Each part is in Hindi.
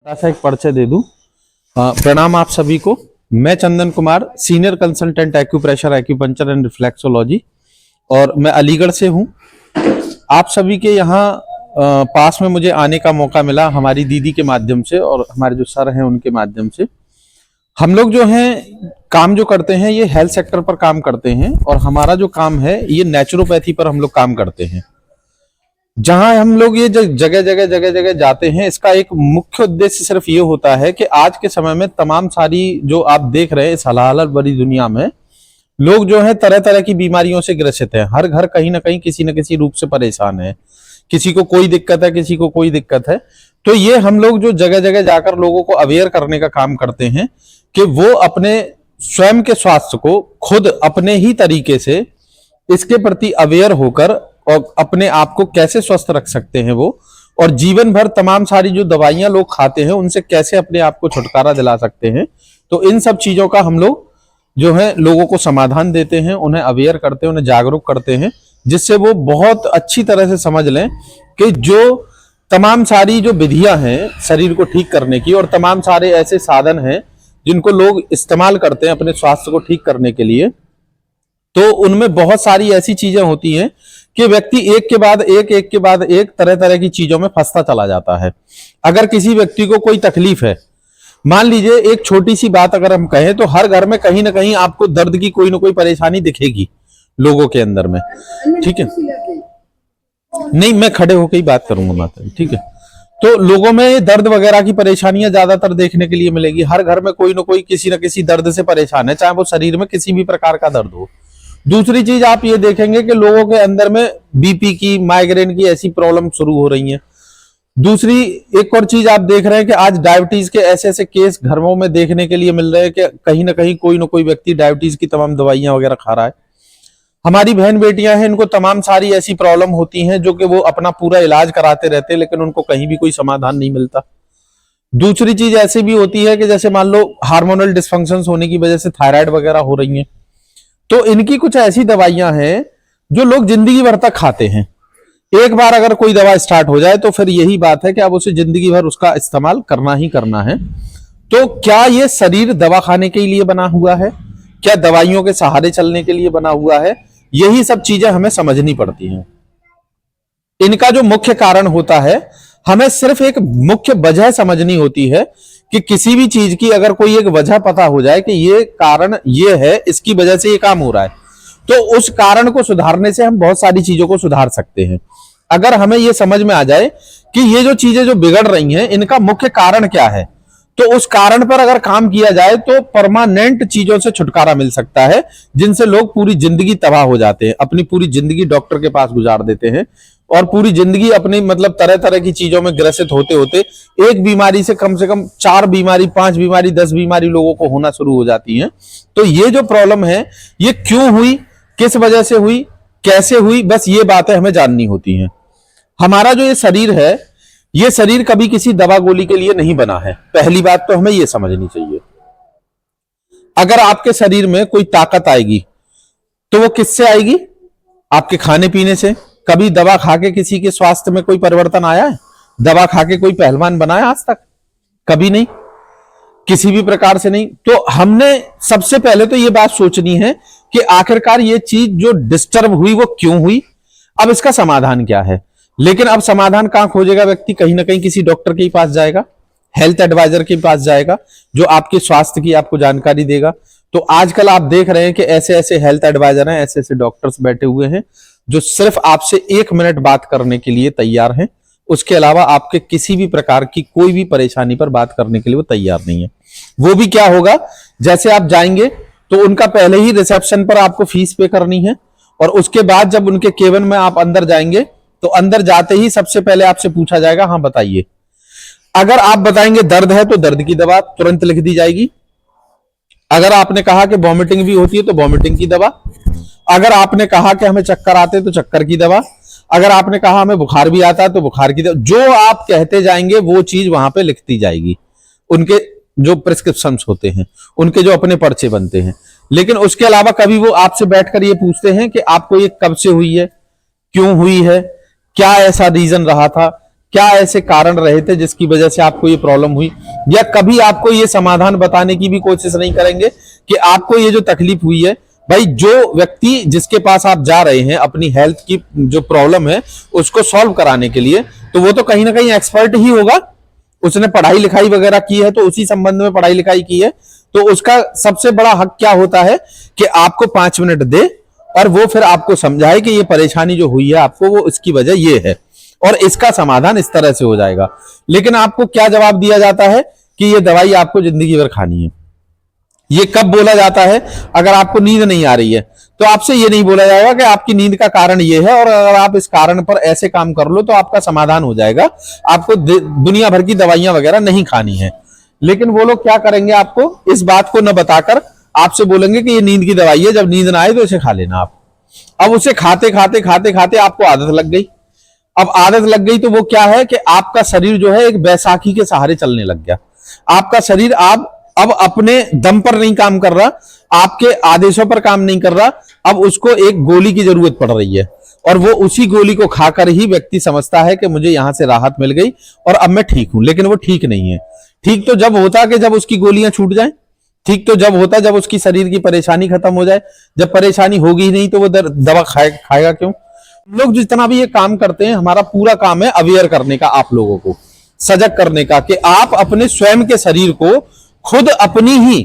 थोड़ा सा एक परिचय दे दूं। प्रणाम आप सभी को। मैं Chandan Kumar, senior consultant acupressure, acupuncture and reflexology, और मैं अलीगढ़ से हूं। आप सभी के यहाँ पास में मुझे आने का मौका मिला हमारी दीदी के माध्यम से और हमारे जो सर हैं उनके माध्यम से। हम लोग जो हैं काम जो करते हैं ये हेल्थ सेक्टर पर काम करते हैं, और हमारा जो काम है ये नेचुरोपैथी पर हम लोग काम करते हैं। जहां हम लोग ये जगह जगह जाते हैं, इसका एक मुख्य उद्देश्य सिर्फ ये होता है कि आज के समय में तमाम सारी जो आप देख रहे हैं इस हलाहल भरी दुनिया में, लोग जो है तरह तरह की बीमारियों से ग्रसित हैं। हर घर कहीं ना कहीं किसी न किसी रूप से परेशान है, किसी को कोई दिक्कत है, किसी को कोई दिक्कत है। तो ये हम लोग जो जगह जगह जाकर लोगों को अवेयर करने का काम करते हैं कि वो अपने स्वयं के स्वास्थ्य को खुद अपने ही तरीके से इसके प्रति अवेयर होकर और अपने आप को कैसे स्वस्थ रख सकते हैं वो, और जीवन भर तमाम सारी जो दवाइयां लोग खाते हैं उनसे कैसे अपने आप को छुटकारा दिला सकते हैं। तो इन सब चीजों का हम लोग जो है लोगों को समाधान देते हैं, उन्हें अवेयर करते हैं, उन्हें जागरूक करते हैं, जिससे वो बहुत अच्छी तरह से समझ लें कि जो तमाम सारी जो विधियां हैं शरीर को ठीक करने की, और तमाम सारे ऐसे साधन हैं जिनको लोग इस्तेमाल करते हैं अपने स्वास्थ्य को ठीक करने के लिए, तो उनमें बहुत सारी ऐसी चीजें होती हैं कि व्यक्ति एक के बाद एक तरह तरह की चीजों में फंसता चला जाता है। अगर किसी व्यक्ति को कोई तकलीफ है, मान लीजिए एक छोटी सी बात अगर हम कहें, तो हर घर में कहीं ना कहीं आपको दर्द की कोई ना कोई परेशानी दिखेगी लोगों के अंदर में, ठीक है। नहीं, मैं खड़े होकर ही बात करूंगा माता, ठीक है। तो लोगों में दर्द वगैरह की परेशानियां ज्यादातर देखने के लिए मिलेगी। हर घर में कोई ना कोई किसी न किसी दर्द से परेशान है, चाहे वो शरीर में किसी भी प्रकार का दर्द हो। दूसरी चीज आप ये देखेंगे कि लोगों के अंदर में बीपी की, माइग्रेन की ऐसी प्रॉब्लम शुरू हो रही है। दूसरी एक और चीज आप देख रहे हैं कि आज डायबिटीज के ऐसे ऐसे केस घरों में देखने के लिए मिल रहे हैं कि कहीं ना कहीं कोई ना कोई व्यक्ति डायबिटीज की तमाम दवाइयां वगैरह खा रहा है। हमारी बहन बेटियां हैं, इनको तमाम सारी ऐसी प्रॉब्लम होती हैं जो कि वो अपना पूरा इलाज कराते रहते हैं, लेकिन उनको कहीं भी कोई समाधान नहीं मिलता। दूसरी चीज ऐसी भी होती है कि जैसे मान लो हार्मोनल डिस्फंक्शंस होने की वजह से थायराइड वगैरह हो रही हैं, तो इनकी कुछ ऐसी दवाइयां हैं जो लोग जिंदगी भर तक खाते हैं। एक बार अगर कोई दवा स्टार्ट हो जाए तो फिर यही बात है कि अब उसे जिंदगी भर उसका इस्तेमाल करना ही करना है। तो क्या ये शरीर दवा खाने के लिए बना हुआ है? क्या दवाइयों के सहारे चलने के लिए बना हुआ है? यही सब चीजें हमें समझनी पड़ती हैं। इनका जो मुख्य कारण होता है, हमें सिर्फ एक मुख्य वजह समझनी होती है कि किसी भी चीज की अगर कोई एक वजह पता हो जाए कि ये कारण ये है, इसकी वजह से ये काम हो रहा है, तो उस कारण को सुधारने से हम बहुत सारी चीजों को सुधार सकते हैं। अगर हमें ये समझ में आ जाए कि ये जो चीजें जो बिगड़ रही हैं इनका मुख्य कारण क्या है, तो उस कारण पर अगर काम किया जाए तो परमानेंट चीजों से छुटकारा मिल सकता है, जिनसे लोग पूरी जिंदगी तबाह हो जाते हैं, अपनी पूरी जिंदगी डॉक्टर के पास गुजार देते हैं, और पूरी जिंदगी अपनी मतलब तरह तरह की चीजों में ग्रसित होते होते एक बीमारी से कम 4 बीमारी, 5 बीमारी, 10 बीमारी लोगों को होना शुरू हो जाती है। तो ये जो प्रॉब्लम है ये क्यों हुई, किस वजह से हुई, कैसे हुई, बस ये बातें हमें जाननी होती हैं। हमारा जो ये शरीर है, ये शरीर कभी किसी दवा गोली के लिए नहीं बना है। पहली बात तो हमें ये समझनी चाहिए। अगर आपके शरीर में कोई ताकत आएगी तो वो किससे आएगी? आपके खाने पीने से। कभी दवा खा के किसी के स्वास्थ्य में कोई परिवर्तन आया है? दवा खा के कोई पहलवान बना है आज तक? कभी नहीं, किसी भी प्रकार से नहीं। तो हमने सबसे पहले तो ये बात सोचनी है कि आखिरकार ये चीज जो डिस्टर्ब हुई वो क्यों हुई, अब इसका समाधान क्या है। लेकिन अब समाधान कहां खोजेगा व्यक्ति? कहीं ना कहीं किसी डॉक्टर के पास जाएगा, हेल्थ एडवाइजर के पास जाएगा, जो आपके स्वास्थ्य की आपको जानकारी देगा। तो आजकल आप देख रहे हैं कि ऐसे ऐसे हेल्थ एडवाइजर हैं, ऐसे ऐसे डॉक्टर्स बैठे हुए हैं जो सिर्फ आपसे 1 मिनट बात करने के लिए तैयार हैं। उसके अलावा आपके किसी भी प्रकार की कोई भी परेशानी पर बात करने के लिए वो तैयार नहीं है। वो भी क्या होगा, जैसे आप जाएंगे तो उनका पहले ही रिसेप्शन पर आपको फीस पे करनी है, और उसके बाद जब उनके केबिन में आप अंदर जाएंगे तो अंदर जाते ही सबसे पहले आपसे पूछा जाएगा, हाँ बताइए। अगर आप बताएंगे दर्द है तो दर्द की दवा तुरंत लिख दी जाएगी। अगर आपने कहा कि वॉमिटिंग भी होती है तो वॉमिटिंग की दवा। अगर आपने कहा कि हमें चक्कर आते हैं तो चक्कर की दवा। अगर आपने कहा हमें बुखार भी आता है तो बुखार की दवा। जो आप कहते जाएंगे वो चीज वहां पे लिखती जाएगी। उनके जो प्रिस्क्रिप्शंस होते हैं, उनके जो अपने पर्चे बनते हैं। लेकिन उसके अलावा कभी वो आपसे बैठकर ये पूछते हैं कि आपको ये कब से हुई है, क्यों हुई है, क्या ऐसा रीजन रहा था, क्या ऐसे कारण रहे थे जिसकी वजह से आपको ये प्रॉब्लम हुई, या कभी आपको ये समाधान बताने की भी कोशिश नहीं करेंगे कि आपको ये जो तकलीफ हुई है। भाई जो व्यक्ति जिसके पास आप जा रहे हैं अपनी हेल्थ की जो प्रॉब्लम है उसको सॉल्व कराने के लिए, तो वो तो कहीं ना कहीं एक्सपर्ट ही होगा, उसने पढ़ाई लिखाई वगैरह की है, तो उसी संबंध में पढ़ाई लिखाई की है, तो उसका सबसे बड़ा हक क्या होता है कि आपको 5 मिनट दे और वो फिर आपको समझाए कि ये परेशानी जो हुई है आपको, वो इसकी वजह ये है और इसका समाधान इस तरह से हो जाएगा। लेकिन आपको क्या जवाब दिया जाता है कि ये दवाई आपको जिंदगी भर खानी है। ये कब बोला जाता है? अगर आपको नींद नहीं आ रही है तो आपसे ये नहीं बोला जाएगा कि आपकी नींद का कारण ये है और अगर आप इस कारण पर ऐसे काम कर लो तो आपका समाधान हो जाएगा, आपको दुनिया भर की दवाइयां वगैरह नहीं खानी है। लेकिन वो लोग क्या करेंगे, आपको इस बात को न बताकर आपसे बोलेंगे कि ये नींद की दवाई है, जब नींद ना आए तो इसे खा लेना आप। अब उसे खाते खाते खाते खाते आपको आदत लग गई। अब आदत लग गई तो वो क्या है कि आपका शरीर जो है एक बैसाखी के सहारे चलने लग गया। आपका शरीर आप अब अपने दम पर नहीं काम कर रहा, आपके आदेशों पर काम नहीं कर रहा, अब उसको एक गोली की जरूरत पड़ रही है और वो उसी गोली को खाकर ही व्यक्ति समझता है कि मुझे यहां से राहत मिल गई और अब मैं ठीक हूं। लेकिन वो ठीक नहीं है। ठीक तो जब होता कि जब उसकी गोलियां छूट जाएं, ठीक तो जब होता जब उसकी शरीर की परेशानी खत्म हो जाए। जब परेशानी होगी ही नहीं तो वो दवा खाएगा क्यों? लोग जितना भी ये काम करते हैं, हमारा पूरा काम है अवेयर करने का, आप लोगों को सजग करने का कि आप अपने स्वयं के शरीर को खुद अपनी ही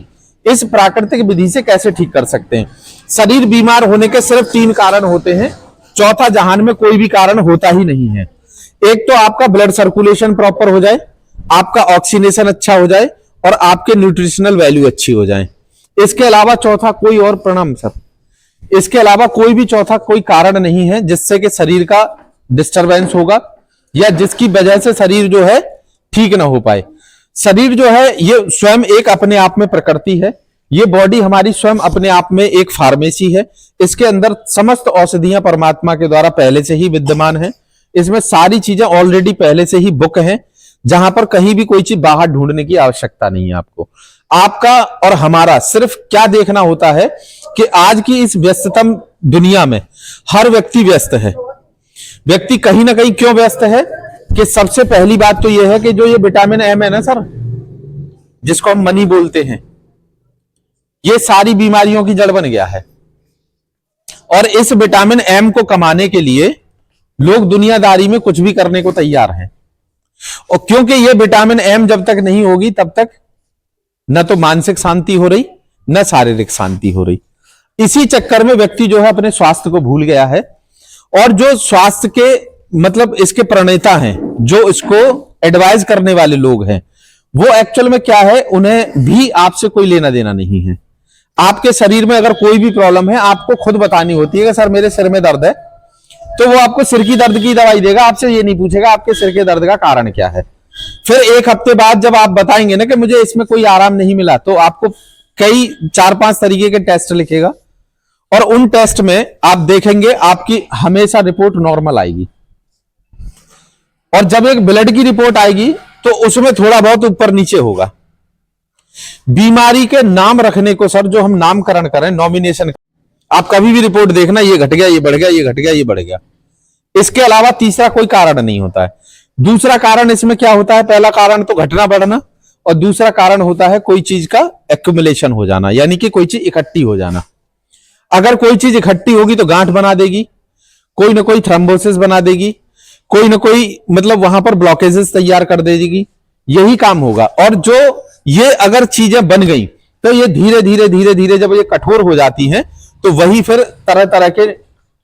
इस प्राकृतिक विधि से कैसे ठीक कर सकते हैं। शरीर बीमार होने के सिर्फ 3 कारण होते हैं, चौथा जहान में कोई भी कारण होता ही नहीं है। एक तो आपका ब्लड सर्कुलेशन प्रॉपर हो जाए, आपका ऑक्सीनेशन अच्छा हो जाए और आपके न्यूट्रिशनल वैल्यू अच्छी हो जाए। इसके अलावा चौथा कोई और, प्रणाम सर, इसके अलावा कोई भी चौथा कोई कारण नहीं है जिससे कि शरीर का डिस्टरबेंस होगा या जिसकी वजह से शरीर जो है ठीक ना हो पाए। शरीर जो है ये स्वयं एक अपने आप में प्रकृति है। ये बॉडी हमारी स्वयं अपने आप में एक फार्मेसी है। इसके अंदर समस्त औषधियां परमात्मा के द्वारा पहले से ही विद्यमान है। इसमें सारी चीजें ऑलरेडी पहले से ही बुक हैं, जहां पर कहीं भी कोई चीज बाहर ढूंढने की आवश्यकता नहीं है आपको। आपका और हमारा सिर्फ क्या देखना होता है कि आज की इस व्यस्ततम दुनिया में हर व्यक्ति व्यस्त है। व्यक्ति कहीं ना कहीं क्यों व्यस्त है कि सबसे पहली बात तो यह है कि जो ये विटामिन एम है ना सर, जिसको हम मनी बोलते हैं, ये सारी बीमारियों की जड़ बन गया है। और इस विटामिन एम को कमाने के लिए लोग दुनियादारी में कुछ भी करने को तैयार हैं। और क्योंकि ये विटामिन एम जब तक नहीं होगी तब तक न तो मानसिक शांति हो रही न शारीरिक शांति हो रही। इसी चक्कर में व्यक्ति जो है अपने स्वास्थ्य को भूल गया है। और जो स्वास्थ्य के मतलब इसके प्रणेता हैं, जो इसको एडवाइज करने वाले लोग हैं, वो एक्चुअल में क्या है, उन्हें भी आपसे कोई लेना देना नहीं है। आपके शरीर में अगर कोई भी प्रॉब्लम है आपको खुद बतानी होती है कि सर मेरे सिर में दर्द है, तो वो आपको सिर की दर्द की दवाई देगा, आपसे ये नहीं पूछेगा आपके सिर के दर्द का कारण क्या है। फिर 1 हफ्ते बाद जब आप बताएंगे ना कि मुझे इसमें कोई आराम नहीं मिला, तो आपको कई 4-5 तरीके के टेस्ट लिखेगा और उन टेस्ट में आप देखेंगे आपकी हमेशा रिपोर्ट नॉर्मल आएगी। और जब एक ब्लड की रिपोर्ट आएगी तो उसमें थोड़ा बहुत ऊपर नीचे होगा। बीमारी के नाम रखने को सर जो हम नामकरण करें, नॉमिनेशन, आप कभी भी रिपोर्ट देखना, ये घट गया, ये बढ़ गया, ये घट गया, ये बढ़ गया। इसके अलावा तीसरा कोई कारण नहीं होता है। दूसरा कारण इसमें क्या होता है, पहला कारण तो घटना बढ़ना और दूसरा कारण होता है कोई चीज का एक्यूमुलेशन हो जाना, यानी कि कोई चीज इकट्ठी हो जाना। अगर कोई चीज इकट्ठी होगी तो गांठ बना देगी, कोई ना कोई थ्रोम्बोसिस बना देगी, कोई ना कोई मतलब वहां पर ब्लॉकेजेस तैयार कर देगी, यही काम होगा। और जो ये अगर चीजें बन गई तो ये धीरे धीरे धीरे धीरे जब ये कठोर हो जाती हैं तो वही फिर तरह तरह के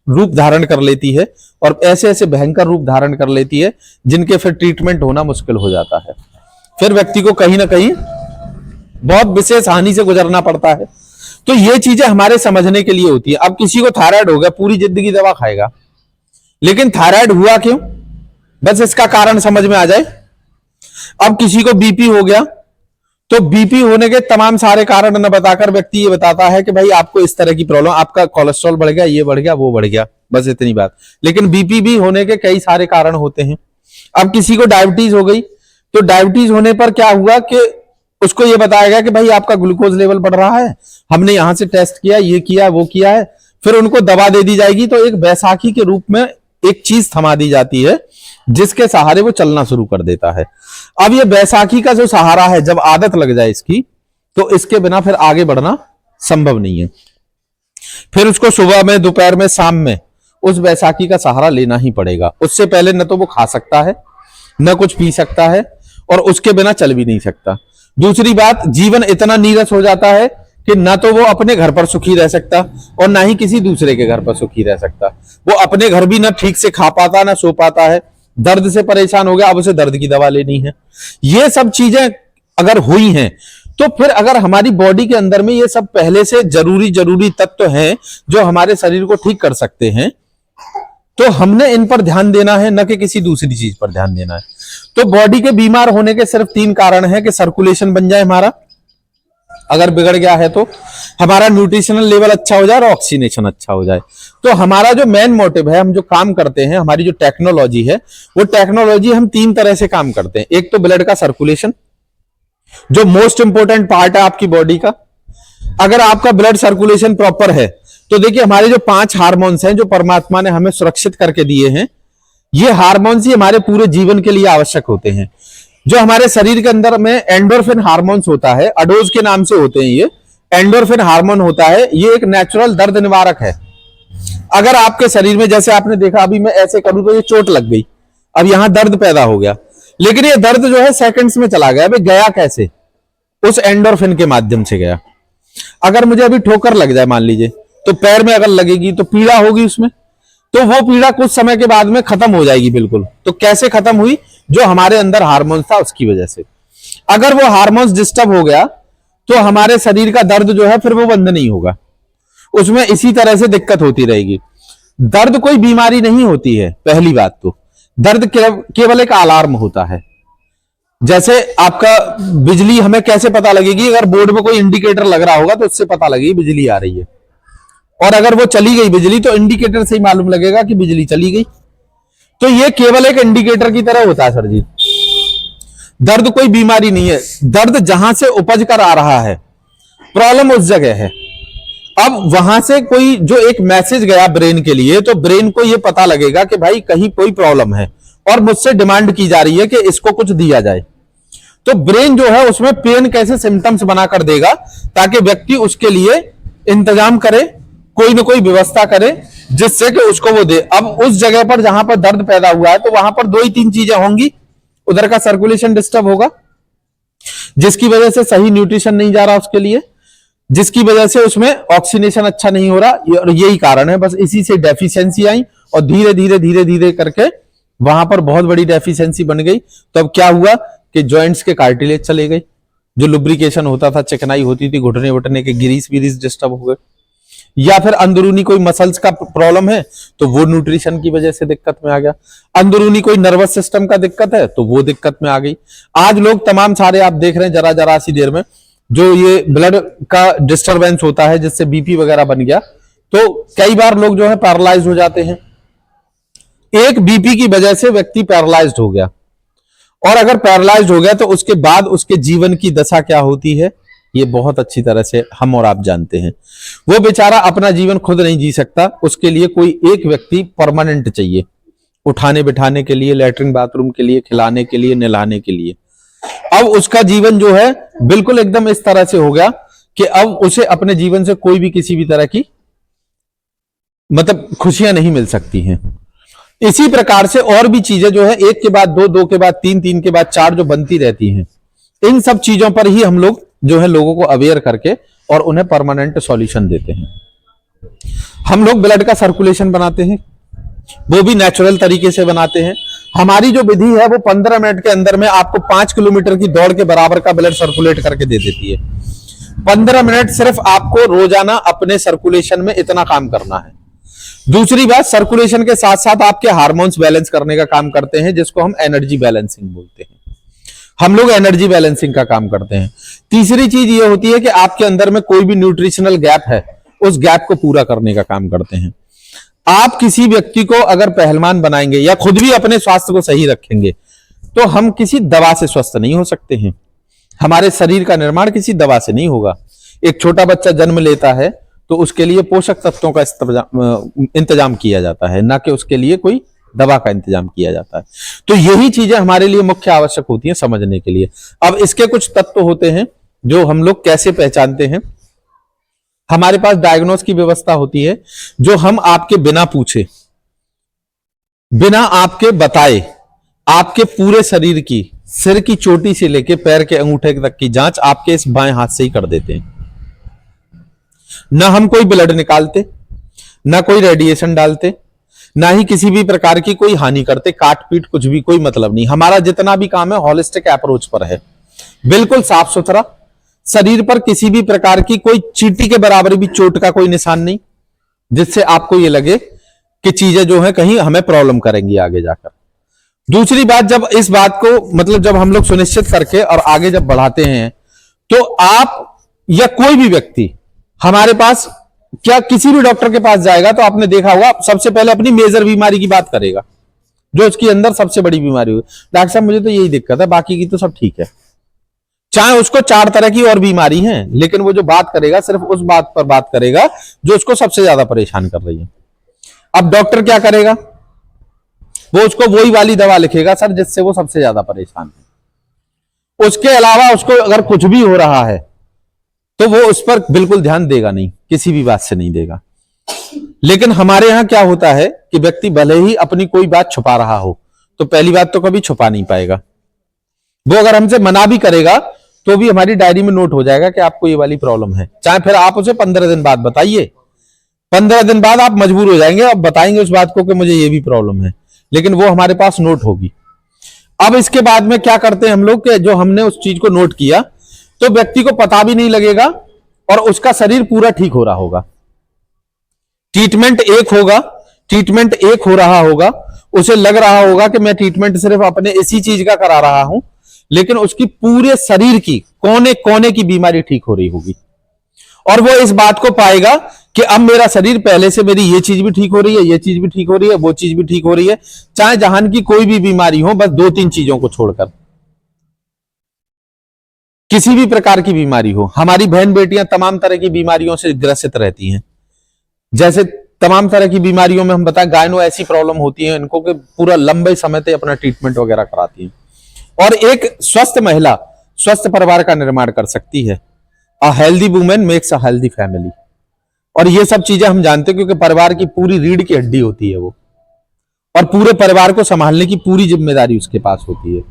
रूप धारण कर लेती है और ऐसे ऐसे भयंकर रूप धारण कर लेती है जिनके फिर ट्रीटमेंट होना मुश्किल हो जाता है। फिर व्यक्ति को कहीं ना कहीं बहुत विशेष हानि से गुजरना पड़ता है। तो ये चीजें हमारे समझने के लिए होती है। अब किसी को थायराइड हो गया, पूरी जिंदगी दवा खाएगा, लेकिन थायराइड हुआ क्यों, बस इसका कारण समझ में आ जाए। अब किसी को बीपी हो गया तो बीपी होने के तमाम सारे कारण न बताकर व्यक्ति ये बताता है कि भाई आपको इस तरह की प्रॉब्लम, आपका कोलेस्ट्रॉल बढ़ गया, ये बढ़ गया, वो बढ़ गया, बस इतनी बात। लेकिन बीपी भी होने के कई सारे कारण होते हैं। अब किसी को डायबिटीज हो गई तो डायबिटीज होने पर क्या हुआ कि उसको ये बताया गया कि भाई आपका ग्लूकोज लेवल बढ़ रहा है, हमने यहां से टेस्ट किया, ये किया, वो किया है। फिर उनको दवा दे दी जाएगी तो एक बैसाखी के रूप में एक चीज थमा दी जाती है जिसके सहारे वो चलना शुरू कर देता है। अब ये बैसाखी का जो सहारा है, जब आदत लग जाए इसकी, तो इसके बिना फिर आगे बढ़ना संभव नहीं है। फिर उसको सुबह में, दोपहर में, शाम में उस बैसाखी का सहारा लेना ही पड़ेगा। उससे पहले न तो वो खा सकता है, न कुछ पी सकता है, और उसके बिना चल भी नहीं सकता। दूसरी बात, जीवन इतना नीरस हो जाता है कि ना तो वो अपने घर पर सुखी रह सकता और ना ही किसी दूसरे के घर पर सुखी रह सकता। वो अपने घर भी ना ठीक से खा पाता, ना सो पाता है, दर्द से परेशान हो गया, अब उसे दर्द की दवा लेनी है। ये सब चीजें अगर हुई हैं, तो फिर अगर हमारी बॉडी के अंदर में ये सब पहले से जरूरी तत्व हैं जो हमारे शरीर को ठीक कर सकते हैं, तो हमने इन पर ध्यान देना है, न कि किसी दूसरी चीज पर ध्यान देना है। तो बॉडी के बीमार होने के सिर्फ 3 कारण हैं कि सर्कुलेशन बन जाए हमारा, अगर बिगड़ गया है तो हमारा न्यूट्रिशनल लेवल अच्छा हो जाए और ऑक्सीनेशन अच्छा हो जाए। तो हमारा जो मेन मोटिव है, हम जो काम करते हैं, हमारी जो टेक्नोलॉजी है, वो टेक्नोलॉजी हम 3 तरह से काम करते हैं। एक तो ब्लड का सर्कुलेशन, जो मोस्ट इंपोर्टेंट पार्ट है आपकी बॉडी का। अगर आपका ब्लड सर्कुलेशन प्रॉपर है, तो देखिए हमारे जो 5 हार्मोन्स हैं जो परमात्मा ने हमें सुरक्षित करके दिए हैं, ये हार्मोन्स ही हमारे पूरे जीवन के लिए आवश्यक होते हैं। जो हमारे शरीर के अंदर में एंडोर्फिन हार्मोन्स होता है, अडोज के नाम से होते हैं, ये एंडोर्फिन हार्मोन होता है, ये एक नेचुरल दर्द निवारक है। अगर आपके शरीर में, जैसे आपने देखा अभी मैं ऐसे करूं तो ये चोट लग गई, अब यहां दर्द पैदा हो गया, लेकिन ये दर्द जो है सेकंड्स में चला गया। अभी गया कैसे? उस एंडोर्फिन के माध्यम से गया। अगर मुझे अभी ठोकर लग जाए मान लीजिए, तो पैर में अगर लगेगी तो पीड़ा होगी उसमें, तो वो पीड़ा कुछ समय के बाद में खत्म हो जाएगी बिल्कुल। तो कैसे खत्म हुई? जो हमारे अंदर हार्मोन्स था उसकी वजह से। अगर वो हार्मोन्स डिस्टर्ब हो गया तो हमारे शरीर का दर्द जो है फिर वो बंद नहीं होगा, उसमें इसी तरह से दिक्कत होती रहेगी। दर्द कोई बीमारी नहीं होती है, पहली बात तो। दर्द केवल एक अलार्म होता है। जैसे आपका बिजली हमें कैसे पता लगेगी? अगर बोर्ड में कोई इंडिकेटर लग रहा होगा तो उससे पता लगेगी बिजली आ रही है, और अगर वो चली गई बिजली तो इंडिकेटर से ही मालूम लगेगा कि बिजली चली गई। तो ये केवल एक इंडिकेटर की तरह होता है सर जी। दर्द कोई बीमारी नहीं है। दर्द जहां से उपज कर आ रहा है, प्रॉब्लम उस जगह है। अब वहां से कोई जो एक मैसेज गया ब्रेन के लिए, तो ब्रेन को यह पता लगेगा कि भाई कहीं कोई प्रॉब्लम है और मुझसे डिमांड की जा रही है कि इसको कुछ दिया जाए। तो ब्रेन जो है उसमें पेन कैसे सिम्टम्स बनाकर देगा ताकि व्यक्ति उसके लिए इंतजाम करे, कोई ना कोई व्यवस्था करे जिससे कि उसको वो दे। अब उस जगह पर जहां पर दर्द पैदा हुआ है, तो वहां पर 2 ही 3 चीजें होंगी। उधर का सर्कुलेशन डिस्टर्ब होगा, जिसकी वजह से सही न्यूट्रिशन नहीं जा रहा उसके लिए, जिसकी वजह से उसमें ऑक्सीनेशन अच्छा नहीं हो रहा, और यही कारण है। बस इसी से डेफिशिएंसी आई और धीरे धीरे धीरे धीरे करके वहां पर बहुत बड़ी डेफिशिएंसी बन गई। तो अब क्या हुआ कि जॉइंट्स के कार्टिलेज चले गए, जो लुब्रिकेशन होता था, चिकनाई होती थी घुटने वुटने के, गिरीस विरीस डिस्टर्ब हो गए। या फिर अंदरूनी कोई मसल्स का प्रॉब्लम है तो वो न्यूट्रिशन की वजह से दिक्कत में आ गया। अंदरूनी कोई नर्वस सिस्टम का दिक्कत है तो वो दिक्कत में आ गई। आज लोग तमाम सारे आप देख रहे हैं जरा सी देर में जो ये ब्लड का डिस्टरबेंस होता है जिससे बीपी वगैरह बन गया, तो कई बार लोग जो है पैरालाइज हो जाते हैं। एक बीपी की वजह से व्यक्ति पैरालाइज हो गया, और अगर पैरालाइज हो गया तो उसके बाद उसके जीवन की दशा क्या होती है ये बहुत अच्छी तरह से हम और आप जानते हैं। वो बेचारा अपना जीवन खुद नहीं जी सकता, उसके लिए कोई एक व्यक्ति परमानेंट चाहिए, उठाने बिठाने के लिए, लैट्रिन बाथरूम के लिए, खिलाने के लिए, नहलाने के लिए। अब उसका जीवन जो है बिल्कुल एकदम इस तरह से हो गया कि अब उसे अपने जीवन से कोई भी किसी भी तरह की मतलब खुशियां नहीं मिल सकती हैं। इसी प्रकार से और भी चीजें जो है एक के बाद दो, दो के बाद तीन, तीन के बाद चार जो बनती रहती हैं, इन सब चीजों पर ही हम लोग जो है लोगों को अवेयर करके और उन्हें परमानेंट सॉल्यूशन देते हैं। हम लोग ब्लड का सर्कुलेशन बनाते हैं, वो भी नेचुरल तरीके से बनाते हैं। हमारी जो विधि है वो 15 मिनट के अंदर में आपको 5 किलोमीटर की दौड़ के बराबर का ब्लड सर्कुलेट करके दे देती है। 15 मिनट सिर्फ आपको रोजाना अपने सर्कुलेशन में इतना काम करना है। दूसरी बात, सर्कुलेशन के साथ साथ आपके हार्मोन्स बैलेंस करने का काम करते हैं, जिसको हम एनर्जी बैलेंसिंग बोलते हैं। हम लोग एनर्जी बैलेंसिंग का काम करते हैं। तीसरी चीज ये होती है कि आपके अंदर में कोई भी न्यूट्रिशनल गैप है, उस गैप को पूरा करने का काम करते हैं। आप किसी व्यक्ति को अगर पहलवान बनाएंगे या खुद भी अपने स्वास्थ्य को सही रखेंगे, तो हम किसी दवा से स्वस्थ नहीं हो सकते हैं। हमारे शरीर का निर्माण किसी दवा से नहीं होगा। एक छोटा बच्चा जन्म लेता है तो उसके लिए पोषक तत्वों का इंतजाम किया जाता है, ना कि उसके लिए कोई दवा का इंतजाम किया जाता है। तो यही चीजें हमारे लिए मुख्य आवश्यक होती हैं समझने के लिए। अब इसके कुछ तत्व होते हैं जो हम लोग कैसे पहचानते हैं। हमारे पास डायग्नोस की व्यवस्था होती है जो हम आपके बिना पूछे, बिना आपके बताए, आपके पूरे शरीर की, सिर की चोटी से लेकर पैर के अंगूठे तक की जांच आपके इस बाएं हाथ से ही कर देते हैं। ना हम कोई ब्लड निकालते, ना कोई रेडिएशन डालते, ना ही किसी भी प्रकार की कोई हानि करते, काट पीट कुछ भी, कोई मतलब नहीं। हमारा जितना भी काम है हॉलिस्टिक अप्रोच पर है, बिल्कुल साफ सुथरा। शरीर पर किसी भी प्रकार की कोई चींटी के बराबर भी चोट का कोई निशान नहीं, जिससे आपको यह लगे कि चीजें जो है कहीं हमें प्रॉब्लम करेंगी आगे जाकर। दूसरी बात, जब इस बात को मतलब जब हम लोग सुनिश्चित करके और आगे जब बढ़ाते हैं, तो आप या कोई भी व्यक्ति हमारे पास, क्या किसी भी डॉक्टर के पास जाएगा तो आपने देखा होगा सबसे पहले अपनी मेजर बीमारी की बात करेगा, जो उसके अंदर सबसे बड़ी बीमारी हो। डॉक्टर साहब मुझे तो यही दिक्कत है, बाकी की तो सब ठीक है। चाहे उसको 4 तरह की और बीमारी है, लेकिन वो जो बात करेगा सिर्फ उस बात पर बात करेगा जो उसको सबसे ज्यादा परेशान कर रही है। अब डॉक्टर क्या करेगा, वो उसको वही वाली दवा लिखेगा सर जिससे वो सबसे ज्यादा परेशान है। उसके अलावा उसको अगर कुछ भी हो रहा है तो वो उस पर बिल्कुल ध्यान देगा नहीं, किसी भी बात से नहीं देगा। लेकिन हमारे यहां क्या होता है कि व्यक्ति भले ही अपनी कोई बात छुपा रहा हो, तो पहली बात तो कभी छुपा नहीं पाएगा। वो अगर हमसे मना भी करेगा तो भी हमारी डायरी में नोट हो जाएगा कि आपको ये वाली प्रॉब्लम है। चाहे फिर आप उसे 15 दिन बाद बताइए, 15 दिन बाद आप मजबूर हो जाएंगे, आप बताएंगे उस बात को कि मुझे ये भी प्रॉब्लम है, लेकिन वो हमारे पास नोट होगी। अब इसके बाद में क्या करते हैं हम लोग कि जो हमने उस चीज को नोट किया, तो व्यक्ति को पता भी नहीं लगेगा और उसका शरीर पूरा ठीक हो रहा होगा। ट्रीटमेंट एक होगा, ट्रीटमेंट एक हो रहा होगा, उसे लग रहा होगा कि मैं ट्रीटमेंट सिर्फ अपने इसी चीज का करा रहा हूं, लेकिन उसकी पूरे शरीर की कोने कोने की बीमारी ठीक हो रही होगी। और वो इस बात को पाएगा कि अब मेरा शरीर पहले से, मेरी ये चीज भी ठीक हो रही है, ये चीज भी ठीक हो रही है, वो चीज भी ठीक हो रही है। चाहे जहान की कोई भी बीमारी हो, बस 2-3 चीजों को छोड़कर, किसी भी प्रकार की बीमारी हो। हमारी बहन बेटियां तमाम तरह की बीमारियों से ग्रसित रहती हैं। जैसे तमाम तरह की बीमारियों में हम बताएं, गायनो ऐसी प्रॉब्लम होती है इनको कि पूरा लंबे समय तक अपना ट्रीटमेंट वगैरह कराती हैं। और एक स्वस्थ महिला स्वस्थ परिवार का निर्माण कर सकती है। A healthy women makes a healthy family. और ये सब चीजें हम जानते हैं क्योंकि परिवार की पूरी रीढ़ की हड्डी होती है वो, और पूरे परिवार को संभालने की पूरी जिम्मेदारी उसके पास होती है।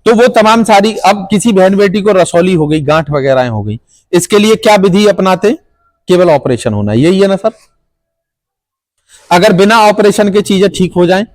तो वो तमाम सारी, अब किसी बहन बेटी को रसौली हो गई, गांठ वगैरह हो गई, इसके लिए क्या विधि अपनाते? केवल ऑपरेशन होना, यही है ना सर। अगर बिना ऑपरेशन के चीजें ठीक हो जाएं